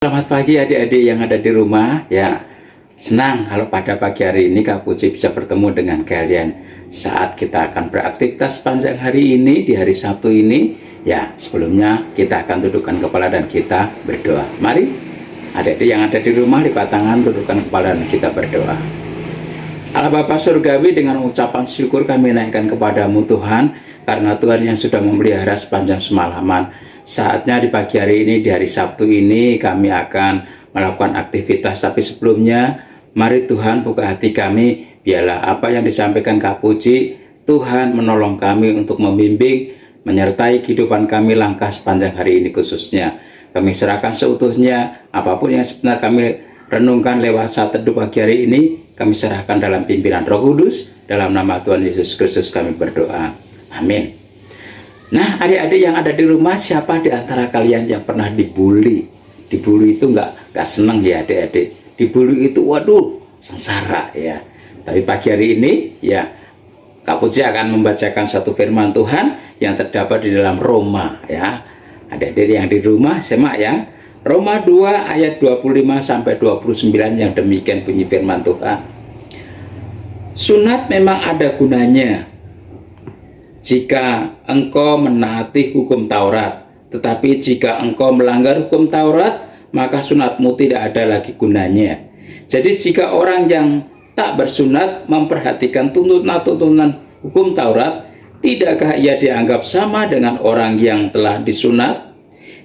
Selamat pagi adik-adik yang ada di rumah. Ya, senang kalau pada pagi hari ini Kak Puji bisa bertemu dengan kalian saat kita akan beraktivitas sepanjang hari ini di hari Sabtu ini. Ya, sebelumnya kita akan tundukkan kepala dan kita berdoa. Mari adik-adik yang ada di rumah, lipat tangan, tundukkan kepala dan kita berdoa. Allah Bapa Surgawi, dengan ucapan syukur kami naikkan kepadamu Tuhan, karena Tuhan yang sudah memelihara sepanjang semalaman. Saatnya di pagi hari ini, di hari Sabtu ini, kami akan melakukan aktivitas. Tapi sebelumnya, mari Tuhan buka hati kami. Biarlah apa yang disampaikan Kak Puji, Tuhan menolong kami untuk membimbing, menyertai kehidupan kami langkah sepanjang hari ini khususnya. Kami serahkan seutuhnya, apapun yang sebenarnya kami renungkan lewat saat teduh pagi hari ini, kami serahkan dalam pimpinan Roh Kudus. Dalam nama Tuhan Yesus Kristus kami berdoa. Amin. Nah, adik-adik yang ada di rumah, siapa di antara kalian yang pernah dibully? Dibully itu nggak seneng ya adik-adik. Dibully itu waduh, sengsara ya. Tapi pagi hari ini ya, Kak Puji akan membacakan satu firman Tuhan yang terdapat di dalam Roma ya. Adik-adik yang di rumah, simak ya. Roma 2 ayat 25 sampai 29 yang demikian bunyi firman Tuhan. Sunat memang ada gunanya jika engkau menaati hukum Taurat, tetapi jika engkau melanggar hukum Taurat, maka sunatmu tidak ada lagi gunanya. Jadi jika orang yang tak bersunat memperhatikan tuntunan hukum Taurat, tidakkah ia dianggap sama dengan orang yang telah disunat?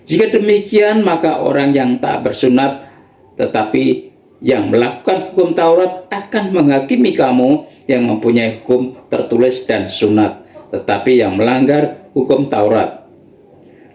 Jika demikian, maka orang yang tak bersunat tetapi yang melakukan hukum Taurat akan menghakimi kamu yang mempunyai hukum tertulis dan sunat, tetapi yang melanggar hukum Taurat.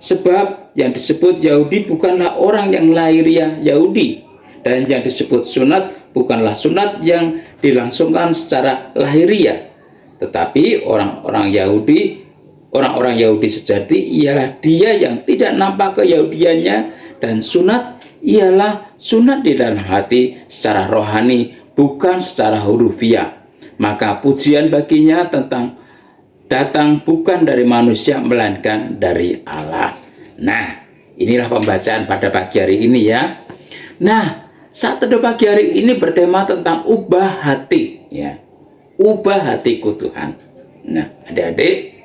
Sebab yang disebut Yahudi bukanlah orang yang lahiriah Yahudi, dan yang disebut sunat bukanlah sunat yang dilangsungkan secara lahiriah, tetapi orang-orang Yahudi sejati ialah dia yang tidak nampak keyahudiannya, dan sunat ialah sunat di dalam hati secara rohani, bukan secara hurufiah. Maka pujian baginya datang bukan dari manusia, melainkan dari Allah. Nah, inilah pembacaan pada pagi hari ini ya. Nah, saat teduh pagi hari ini bertema tentang ubah hati ya. Ubah hatiku Tuhan. Nah, adik-adik,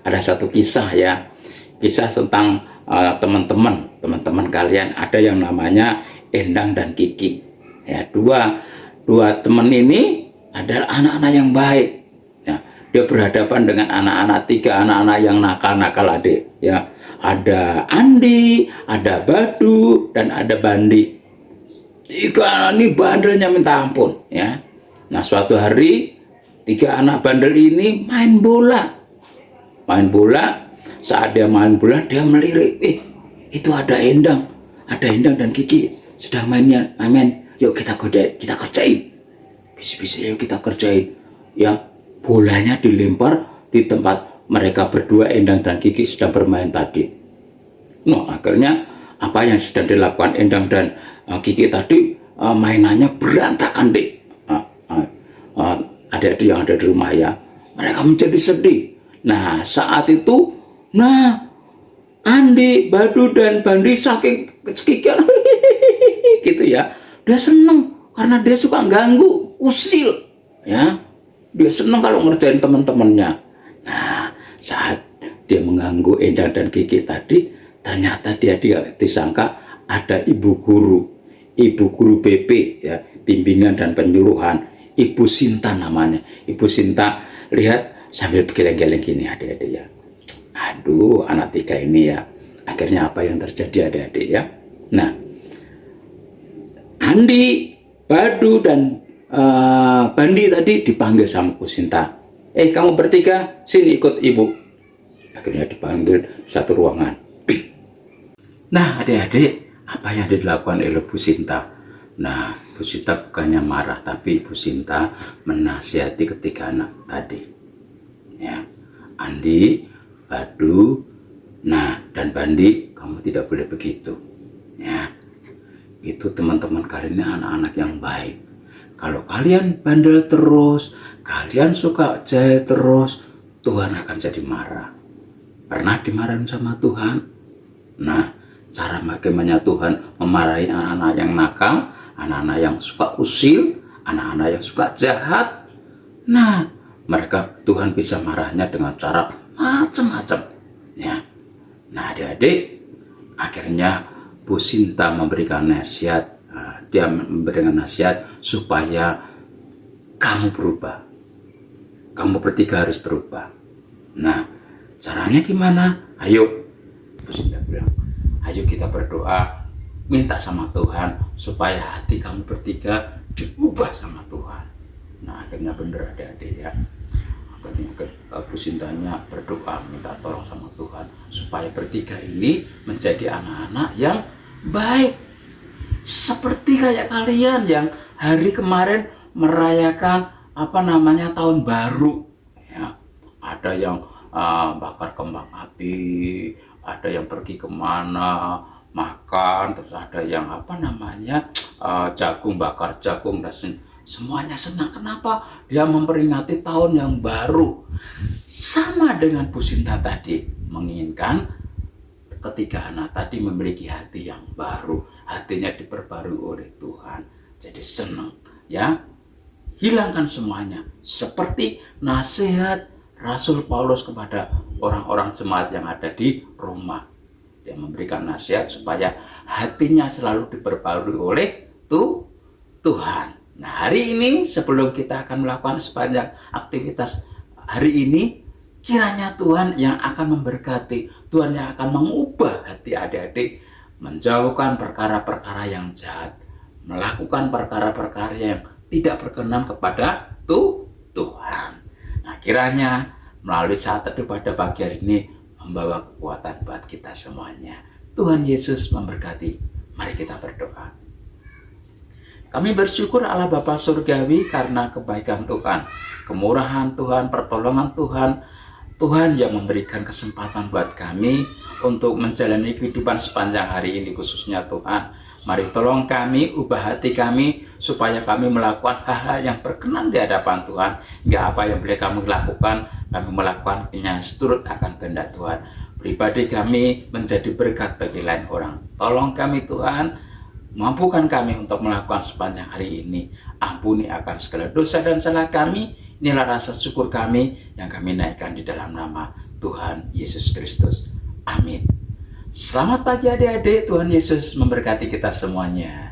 ada satu kisah ya. Kisah tentang teman-teman kalian, ada yang namanya Endang dan Kiki. Ya, dua teman ini adalah anak-anak yang baik. Dia berhadapan dengan tiga anak-anak yang nakal-nakal adik ya. Ada Andi, ada Badu, dan ada Bandi. Tiga anak ini bandelnya minta ampun ya. Nah, suatu hari tiga anak bandel ini main bola. Saat dia main bola, dia melirik, itu ada Endang dan Kiki sedang main. Yuk kita kerjain. Bisa yuk kita kerjain ya. Bolanya dilempar di tempat mereka berdua, Endang dan Kiki sedang bermain tadi. Nah, akhirnya apa yang sedang dilakukan Endang dan Kiki tadi, mainannya berantakan deh. Adik-adik yang ada di rumah ya, mereka menjadi sedih. Nah, saat itu, Andi, Badu, dan Bandi saking kecekikian gitu ya, dia seneng karena dia suka ganggu, usil ya. Dia senang kalau ngerjain teman-temannya. Nah, saat dia mengganggu Endang dan Kiki tadi, ternyata dia disangka ada ibu guru BP ya, bimbingan dan penyuluhan, Ibu Sinta namanya. Ibu Sinta lihat sambil geleng-geleng gini adik-adik ya. Aduh, anak tiga ini ya. Akhirnya apa yang terjadi adik-adik ya? Nah, Andi, Badu, dan Bandi tadi dipanggil sama Bu Sinta. Kamu bertiga sini ikut ibu. Akhirnya dipanggil satu ruangan. Nah, adik-adik, apa yang dilakukan oleh Bu Sinta? Nah, Bu Sinta bukannya marah, tapi Bu Sinta menasihati ketiga anak tadi ya. Andi, Badu, dan Bandi, kamu tidak boleh begitu ya. Itu teman-teman kalian ini anak-anak yang baik. Kalau kalian bandel terus, kalian suka jahil terus, Tuhan akan jadi marah. Pernah dimarahin sama Tuhan? Nah, cara cara bagaimana Tuhan memarahi anak-anak yang nakal, anak-anak yang suka usil, anak-anak yang suka jahat. Nah, mereka Tuhan bisa marahnya dengan cara macam-macam. Ya. Nah, adik-adik, akhirnya Bu Sinta memberikan nasihat. Dia memberikan nasihat supaya kamu berubah. Kamu bertiga harus berubah. Nah, caranya gimana? Ayo, Bu Sinta bilang, ayo kita berdoa, minta sama Tuhan supaya hati kamu bertiga diubah sama Tuhan. Nah, akhirnya bener adik-adik ya. Akhirnya Bu Sintanya berdoa, minta tolong sama Tuhan supaya bertiga ini menjadi anak-anak yang baik. Seperti kayak kalian yang hari kemarin merayakan tahun baru ya. Ada yang bakar kembang api, ada yang pergi kemana makan, terus ada yang jagung, bakar jagung, dan semuanya senang. Kenapa? Dia memperingati tahun yang baru. Sama dengan Bu Sinta tadi, menginginkan ketiga anak tadi memiliki hati yang baru, hatinya diperbarui oleh Tuhan, jadi senang ya. Hilangkan semuanya, seperti nasihat Rasul Paulus kepada orang-orang jemaat yang ada di Roma. Dia memberikan nasihat supaya hatinya selalu diperbarui oleh Tuhan. Nah, hari ini sebelum kita akan melakukan sepanjang aktivitas hari ini, kiranya Tuhan yang akan memberkati, Tuhan yang akan mengubah hati adik-adik, menjauhkan perkara-perkara yang jahat, melakukan perkara-perkara yang tidak berkenan kepada Tuhan. Nah, kiranya melalui saat teduh pada pagi hari ini membawa kekuatan buat kita semuanya. Tuhan Yesus memberkati. Mari kita berdoa. Kami bersyukur Allah Bapa Surgawi karena kebaikan Tuhan, kemurahan Tuhan, pertolongan Tuhan, Tuhan yang memberikan kesempatan buat kami untuk menjalani kehidupan sepanjang hari ini, khususnya Tuhan. Mari tolong kami, ubah hati kami, supaya kami melakukan hal-hal yang berkenan di hadapan Tuhan. Hingga apa yang boleh kami lakukan, kami melakukannya seturut akan kehendak Tuhan. Pribadi kami menjadi berkat bagi lain orang. Tolong kami Tuhan, mampukan kami untuk melakukan sepanjang hari ini. Ampuni akan segala dosa dan salah kami. Inilah rasa syukur kami yang kami naikkan di dalam nama Tuhan Yesus Kristus. Amin. Selamat pagi adik-adik, Tuhan Yesus memberkati kita semuanya.